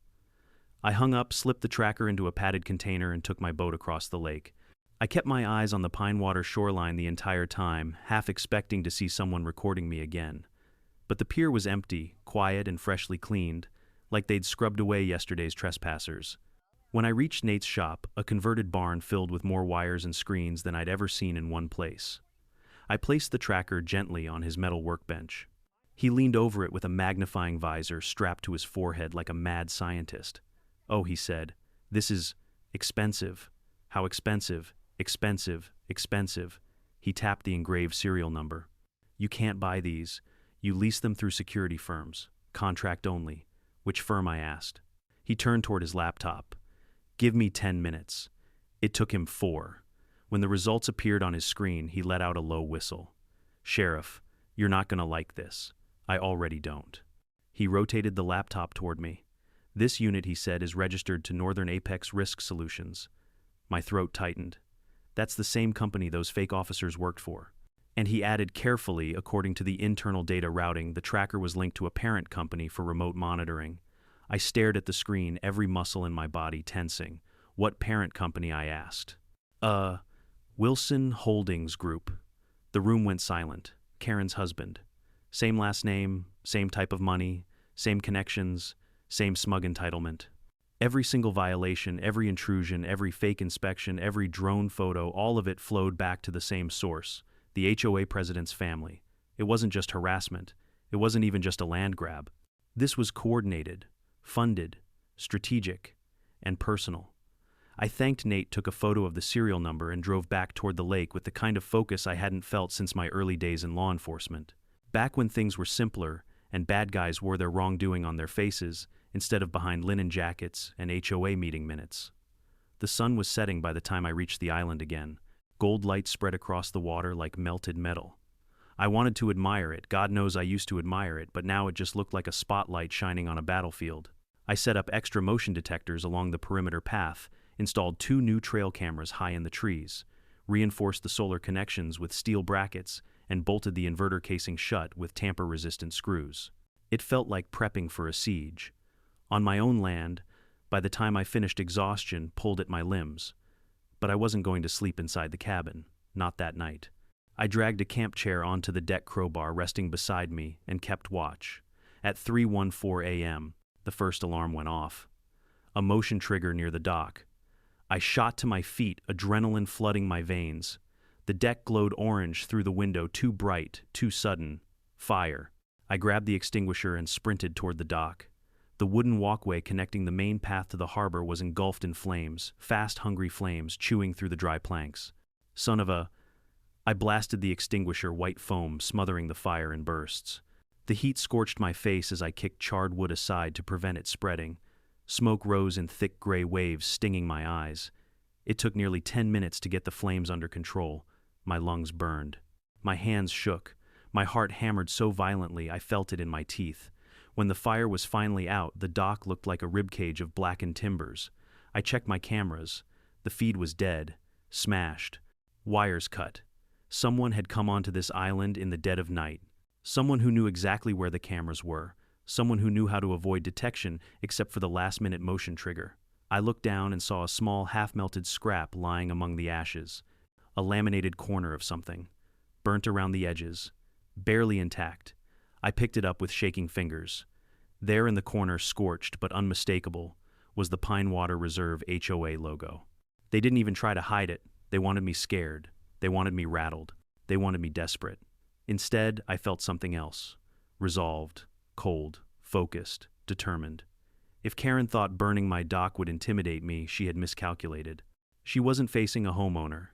I hung up, slipped the tracker into a padded container, and took my boat across the lake. I kept my eyes on the Pinewater shoreline the entire time, half expecting to see someone recording me again. But the pier was empty, quiet and freshly cleaned, like they'd scrubbed away yesterday's trespassers. When I reached Nate's shop, a converted barn filled with more wires and screens than I'd ever seen in one place. I placed the tracker gently on his metal workbench. He leaned over it with a magnifying visor strapped to his forehead like a mad scientist. "Oh," he said, "this is expensive. How expensive? Expensive, expensive." He tapped the engraved serial number. "You can't buy these. You lease them through security firms. Contract only." "Which firm?" I asked. He turned toward his laptop. "Give me 10 minutes. It took him 4. When the results appeared on his screen, he let out a low whistle. "Sheriff, you're not going to like this. I already don't." He rotated the laptop toward me. This unit, he said, is registered to Northern Apex Risk Solutions. My throat tightened. That's the same company those fake officers worked for. And he added carefully, according to the internal data routing, the tracker was linked to a parent company for remote monitoring. I stared at the screen, every muscle in my body tensing. What parent company, I asked. Wilson Holdings Group. The room went silent. Karen's husband. Same last name, same type of money, same connections, same smug entitlement. Every single violation, every intrusion, every fake inspection, every drone photo, all of it flowed back to the same source, the HOA president's family. It wasn't just harassment. It wasn't even just a land grab. This was coordinated, funded, strategic, and personal. I thanked Nate, took a photo of the serial number, and drove back toward the lake with the kind of focus I hadn't felt since my early days in law enforcement. Back when things were simpler and bad guys wore their wrongdoing on their faces instead of behind linen jackets and HOA meeting minutes. The sun was setting by the time I reached the island again. Gold light spread across the water like melted metal. I wanted to admire it. God knows I used to admire it, but now it just looked like a spotlight shining on a battlefield. I set up extra motion detectors along the perimeter path, installed 2 new trail cameras high in the trees, reinforced the solar connections with steel brackets, and bolted the inverter casing shut with tamper-resistant screws. It felt like prepping for a siege. On my own land, by the time I finished, exhaustion pulled at my limbs. But I wasn't going to sleep inside the cabin, not that night. I dragged a camp chair onto the deck crowbar resting beside me and kept watch. At 3:14 a.m., the first alarm went off. A motion trigger near the dock. I shot to my feet, adrenaline flooding my veins. The deck glowed orange through the window, too bright, too sudden. Fire. I grabbed the extinguisher and sprinted toward the dock. The wooden walkway connecting the main path to the harbor was engulfed in flames, fast, hungry flames chewing through the dry planks. Son of a... I blasted the extinguisher, white foam smothering the fire in bursts. The heat scorched my face as I kicked charred wood aside to prevent it spreading. Smoke rose in thick gray waves, stinging my eyes. It took nearly 10 minutes to get the flames under control. My lungs burned. My hands shook. My heart hammered so violently I felt it in my teeth. When the fire was finally out, the dock looked like a ribcage of blackened timbers. I checked my cameras. The feed was dead, smashed, wires cut. Someone had come onto this island in the dead of night. Someone who knew exactly where the cameras were. Someone who knew how to avoid detection except for the last-minute motion trigger. I looked down and saw a small half-melted scrap lying among the ashes. A laminated corner of something, burnt around the edges, barely intact. I picked it up with shaking fingers. There in the corner, scorched but unmistakable, was the Pinewater Reserve HOA logo. They didn't even try to hide it. They wanted me scared. They wanted me rattled. They wanted me desperate. Instead, I felt something else. Resolved, cold, focused, determined. If Karen thought burning my dock would intimidate me, she had miscalculated. She wasn't facing a homeowner.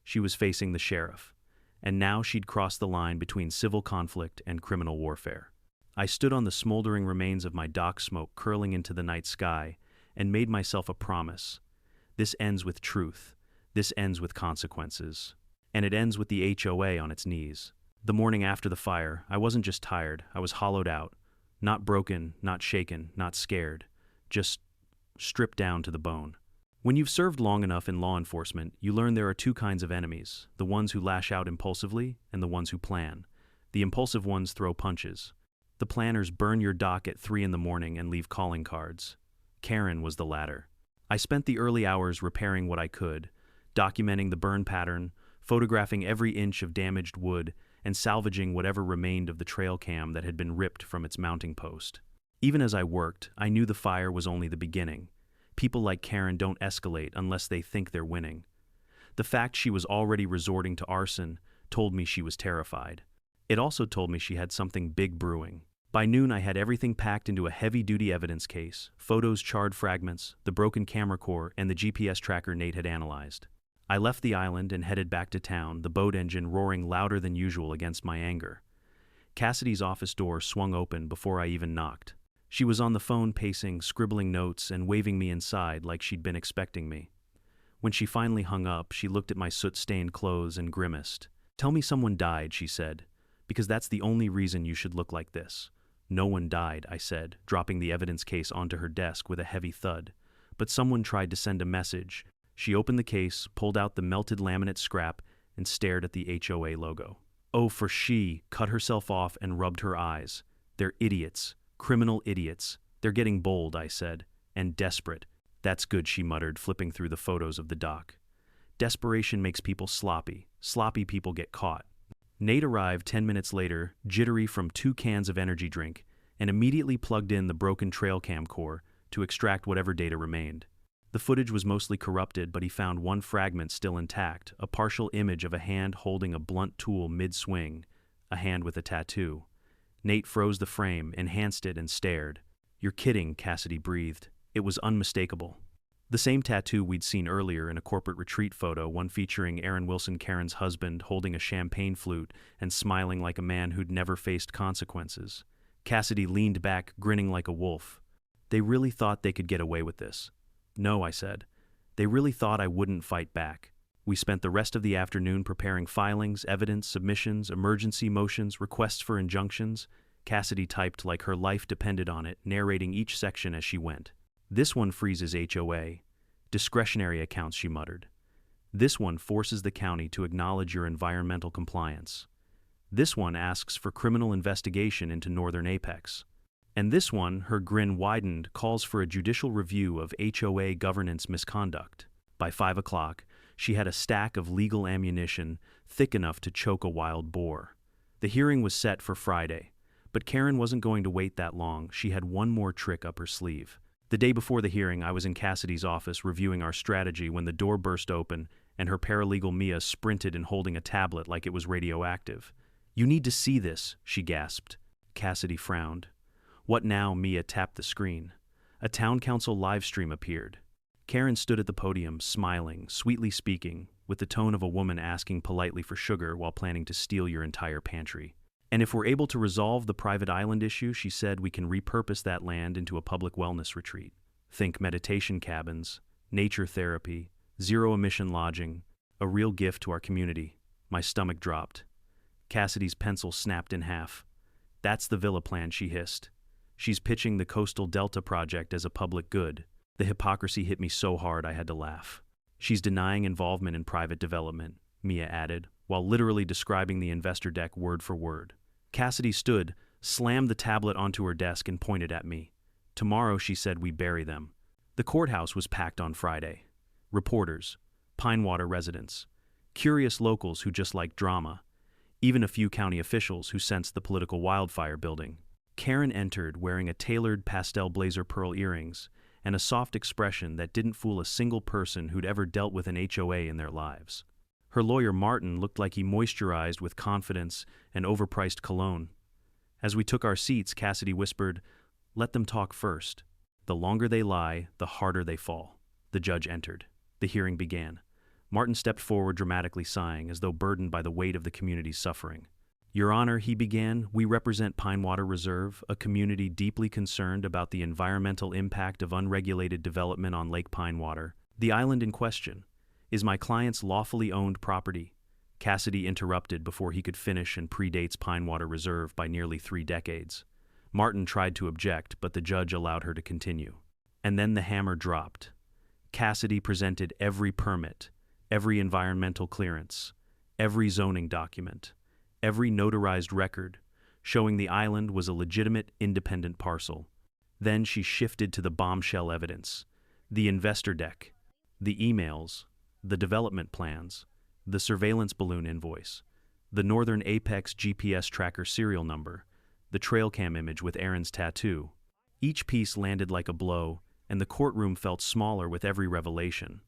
She was facing the sheriff. And now she'd crossed the line between civil conflict and criminal warfare. I stood on the smoldering remains of my dock, smoke curling into the night sky, and made myself a promise. This ends with truth. This ends with consequences. And it ends with the HOA on its knees. The morning after the fire, I wasn't just tired, I was hollowed out. Not broken, not shaken, not scared. Just stripped down to the bone. When you've served long enough in law enforcement, you learn there are 2 kinds of enemies, the ones who lash out impulsively and the ones who plan. The impulsive ones throw punches. The planners burn your dock at 3 in the morning and leave calling cards. Karen was the latter. I spent the early hours repairing what I could, documenting the burn pattern, photographing every inch of damaged wood, and salvaging whatever remained of the trail cam that had been ripped from its mounting post. Even as I worked, I knew the fire was only the beginning. People like Karen don't escalate unless they think they're winning. The fact she was already resorting to arson told me she was terrified. It also told me she had something big brewing. By noon, I had everything packed into a heavy-duty evidence case, photos, charred fragments, the broken camera core, and the GPS tracker Nate had analyzed. I left the island and headed back to town, the boat engine roaring louder than usual against my anger. Cassidy's office door swung open before I even knocked. She was on the phone pacing, scribbling notes, and waving me inside like she'd been expecting me. When she finally hung up, she looked at my soot-stained clothes and grimaced. "Tell me someone died," she said, "because that's the only reason you should look like this. No one died, I said, dropping the evidence case onto her desk with a heavy thud. But someone tried to send a message. She opened the case, pulled out the melted laminate scrap, and stared at the HOA logo. Oh, for she cut herself off and rubbed her eyes. They're idiots. Criminal idiots. They're getting bold, I said, and desperate. That's good, she muttered, flipping through the photos of the dock. Desperation makes people sloppy. Sloppy people get caught. Nate arrived 10 minutes later, jittery from 2 cans of energy drink, and immediately plugged in the broken trail cam core to extract whatever data remained. The footage was mostly corrupted, but he found one fragment still intact, a partial image of a hand holding a blunt tool mid-swing, a hand with a tattoo. Nate froze the frame, enhanced it, and stared. You're kidding, Cassidy breathed. It was unmistakable. The same tattoo we'd seen earlier in a corporate retreat photo, one featuring Aaron Wilson Karen's husband holding a champagne flute and smiling like a man who'd never faced consequences. Cassidy leaned back, grinning like a wolf. They really thought they could get away with this. No, I said. They really thought I wouldn't fight back. We spent the rest of the afternoon preparing filings, evidence, submissions, emergency motions, requests for injunctions. Cassidy typed like her life depended on it, narrating each section as she went. This one freezes HOA. Discretionary accounts, she muttered. This one forces the county to acknowledge your environmental compliance. This one asks for criminal investigation into Northern Apex. And this one, her grin widened, calls for a judicial review of HOA governance misconduct. By 5 o'clock, she had a stack of legal ammunition thick enough to choke a wild boar. The hearing was set for Friday, but Karen wasn't going to wait that long. She had one more trick up her sleeve. The day before the hearing, I was in Cassidy's office reviewing our strategy when the door burst open and her paralegal Mia sprinted in holding a tablet like it was radioactive. You need to see this, she gasped. Cassidy frowned. What now? Mia tapped the screen. A town council live stream appeared. Karen stood at the podium, smiling, sweetly speaking, with the tone of a woman asking politely for sugar while planning to steal your entire pantry. And if we're able to resolve the private island issue, she said, we can repurpose that land into a public wellness retreat. Think meditation cabins, nature therapy, zero-emission lodging, a real gift to our community. My stomach dropped. Cassidy's pencil snapped in half. That's the villa plan, she hissed. She's pitching the Coastal Delta project as a public good. The hypocrisy hit me so hard I had to laugh. She's denying involvement in private development, Mia added, while literally describing the investor deck word for word. Cassidy stood, slammed the tablet onto her desk, and pointed at me. Tomorrow, she said, we bury them. The courthouse was packed on Friday. Reporters, Pinewater residents, curious locals who just liked drama, even a few county officials who sensed the political wildfire building. Karen entered wearing a tailored pastel blazer pearl earrings and a soft expression that didn't fool a single person who'd ever dealt with an HOA in their lives. Her lawyer Martin looked like he moisturized with confidence and overpriced cologne. As we took our seats, Cassidy whispered, "Let them talk first. The longer they lie, the harder they fall." The judge entered. The hearing began. Martin stepped forward, dramatically sighing, as though burdened by the weight of the community's suffering. "Your Honor," he began, "we represent Pinewater Reserve, a community deeply concerned about the environmental impact of unregulated development on Lake Pinewater. The island in question is my client's lawfully owned property." Cassidy interrupted before he could finish and predates Pinewater Reserve by nearly 3 decades. Martin tried to object, but the judge allowed her to continue. And then the hammer dropped. Cassidy presented every permit, every environmental clearance, every zoning document, every notarized record, showing the island was a legitimate, independent parcel. Then she shifted to the bombshell evidence: the investor deck, the emails, the development plans, the surveillance balloon invoice, the Northern Apex GPS tracker serial number, the trail cam image with Aaron's tattoo. Each piece landed like a blow, and the courtroom felt smaller with every revelation.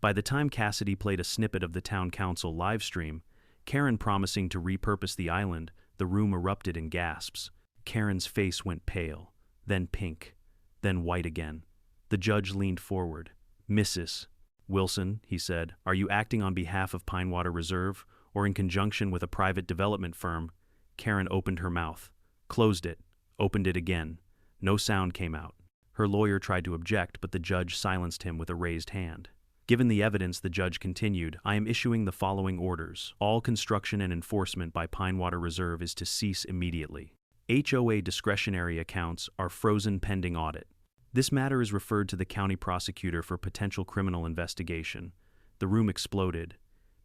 By the time Cassidy played a snippet of the town council live stream, Karen promising to repurpose the island, the room erupted in gasps. Karen's face went pale, then pink, then white again. The judge leaned forward. "Mrs. Wilson," he said, "are you acting on behalf of Pinewater Reserve or in conjunction with a private development firm?" Karen opened her mouth, closed it, opened it again. No sound came out. Her lawyer tried to object, but the judge silenced him with a raised hand. Given the evidence, the judge continued, "I am issuing the following orders. All construction and enforcement by Pinewater Reserve is to cease immediately. HOA discretionary accounts are frozen pending audit. This matter is referred to the county prosecutor for potential criminal investigation. The room exploded.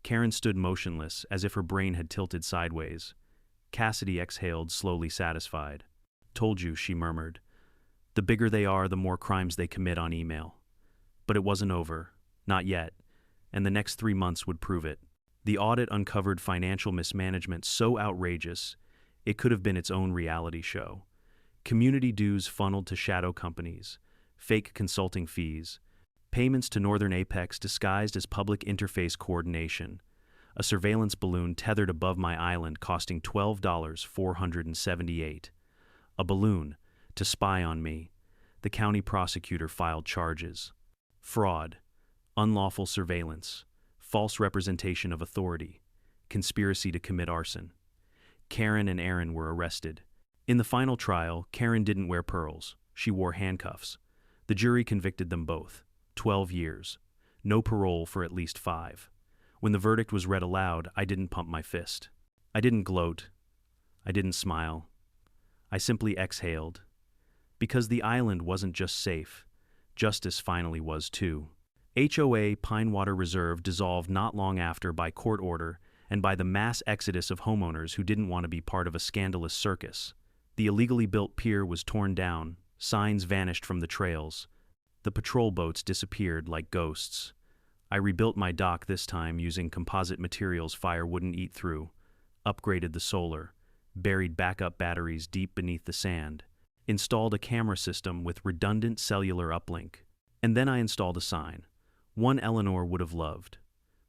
Karen stood motionless, as if her brain had tilted sideways. Cassidy exhaled, slowly satisfied. "Told you," she murmured. "The bigger they are, the more crimes they commit on email." But it wasn't over. Not yet. And the next 3 months would prove it. The audit uncovered financial mismanagement so outrageous, it could have been its own reality show. Community dues funneled to shadow companies, fake consulting fees, payments to Northern Apex disguised as public interface coordination, a surveillance balloon tethered above my island costing $12,478. A balloon to spy on me. The county prosecutor filed charges. Fraud, unlawful surveillance, false representation of authority, conspiracy to commit arson. Karen and Aaron were arrested. In the final trial, Karen didn't wear pearls. She wore handcuffs. The jury convicted them both. 12 years. No parole for at least 5. When the verdict was read aloud, I didn't pump my fist. I didn't gloat. I didn't smile. I simply exhaled. Because the island wasn't just safe. Justice finally was too. HOA Pinewater Reserve dissolved not long after by court order and by the mass exodus of homeowners who didn't want to be part of a scandalous circus. The illegally built pier was torn down, signs vanished from the trails. The patrol boats disappeared like ghosts. I rebuilt my dock this time using composite materials fire wouldn't eat through, upgraded the solar, buried backup batteries deep beneath the sand, installed a camera system with redundant cellular uplink. And then I installed a sign. One Eleanor would have loved.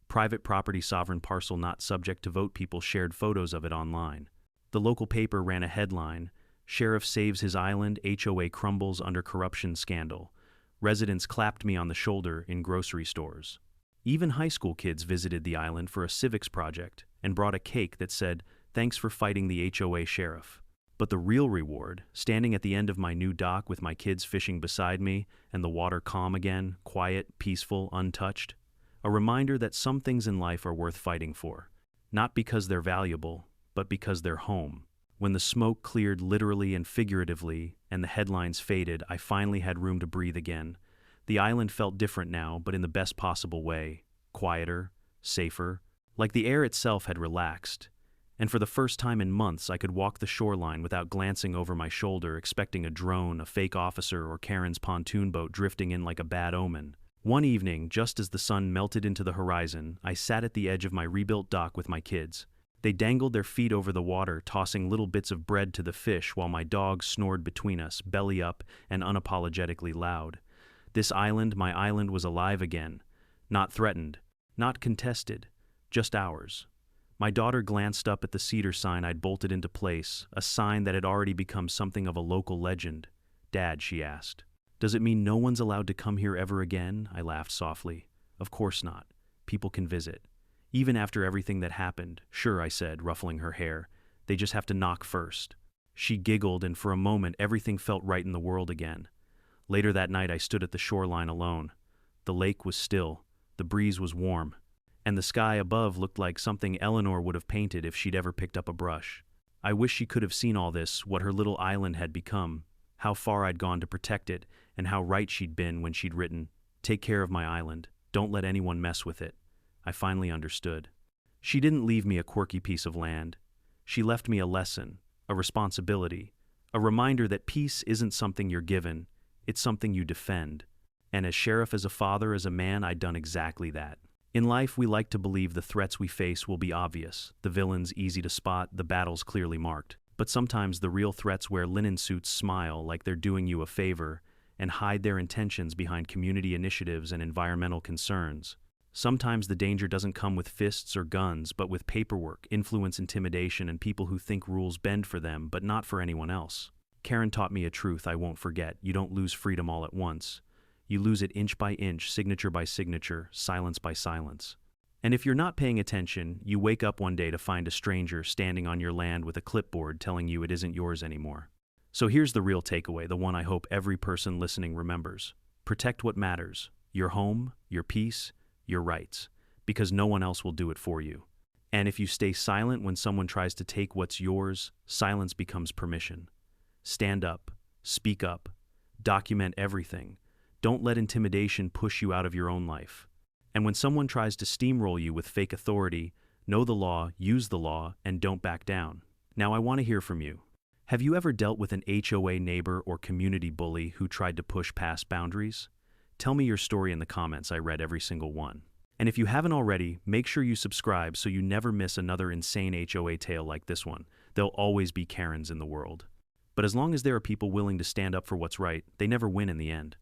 Private property sovereign parcel not subject to vote. People shared photos of it online. The local paper ran a headline, "Sheriff saves his island, HOA crumbles under corruption scandal." Residents clapped me on the shoulder in grocery stores. Even high school kids visited the island for a civics project and brought a cake that said, "Thanks for fighting the HOA sheriff." But the real reward, standing at the end of my new dock with my kids fishing beside me and the water calm again, quiet, peaceful, untouched, a reminder that some things in life are worth fighting for, not because they're valuable, but because they're home. When the smoke cleared literally and figuratively and the headlines faded, I finally had room to breathe again. The island felt different now, but in the best possible way. Quieter, safer, like the air itself had relaxed. And for the first time in months, I could walk the shoreline without glancing over my shoulder, expecting a drone, a fake officer, or Karen's pontoon boat drifting in like a bad omen. One evening, just as the sun melted into the horizon, I sat at the edge of my rebuilt dock with my kids. They dangled their feet over the water, tossing little bits of bread to the fish while my dog snored between us, belly up and unapologetically loud. This island, my island, was alive again. Not threatened, not contested, just ours. My daughter glanced up at the cedar sign I'd bolted into place, a sign that had already become something of a local legend. "Dad," she asked, "does it mean no one's allowed to come here ever again?" I laughed softly. "Of course not. People can visit. Even after everything that happened." "Sure," I said, ruffling her hair. "They just have to knock first." She giggled, and for a moment everything felt right in the world again. Later that night I stood at the shoreline alone. The lake was still, the breeze was warm, and the sky above looked like something Eleanor would have painted if she'd ever picked up a brush. I wish she could have seen all this, what her little island had become, how far I'd gone to protect it, and how right she'd been when she'd written, "Take care of my island, don't let anyone mess with it." I finally understood. She didn't leave me a quirky piece of land. She left me a lesson, a responsibility, a reminder that peace isn't something you're given, it's something you defend. And as sheriff, as a father, as a man, I'd done exactly that. In life, we like to believe the threats we face will be obvious, the villains easy to spot, the battles clearly marked. But sometimes the real threats wear linen suits, smile like they're doing you a favor, and hide their intentions behind community initiatives and environmental concerns. Sometimes the danger doesn't come with fists or guns, but with paperwork, influence, intimidation, and people who think rules bend for them, but not for anyone else. Karen taught me a truth I won't forget. You don't lose freedom all at once. You lose it inch by inch, signature by signature, silence by silence. And if you're not paying attention, you wake up one day to find a stranger standing on your land with a clipboard telling you it isn't yours anymore. So here's the real takeaway, the one I hope every person listening remembers. Protect what matters: your home, your peace, your rights, because no one else will do it for you. And if you stay silent when someone tries to take what's yours, silence becomes permission. Stand up, speak up, document everything. Don't let intimidation push you out of your own life. And when someone tries to steamroll you with fake authority, know the law, use the law, and don't back down. Now I want to hear from you. Have you ever dealt with an HOA neighbor or community bully who tried to push past boundaries? Tell me your story in the comments. I read every single one. And if you haven't already, make sure you subscribe so you never miss another insane HOA tale like this one. There'll always be Karens in the world. But as long as there are people willing to stand up for what's right, they never win in the end.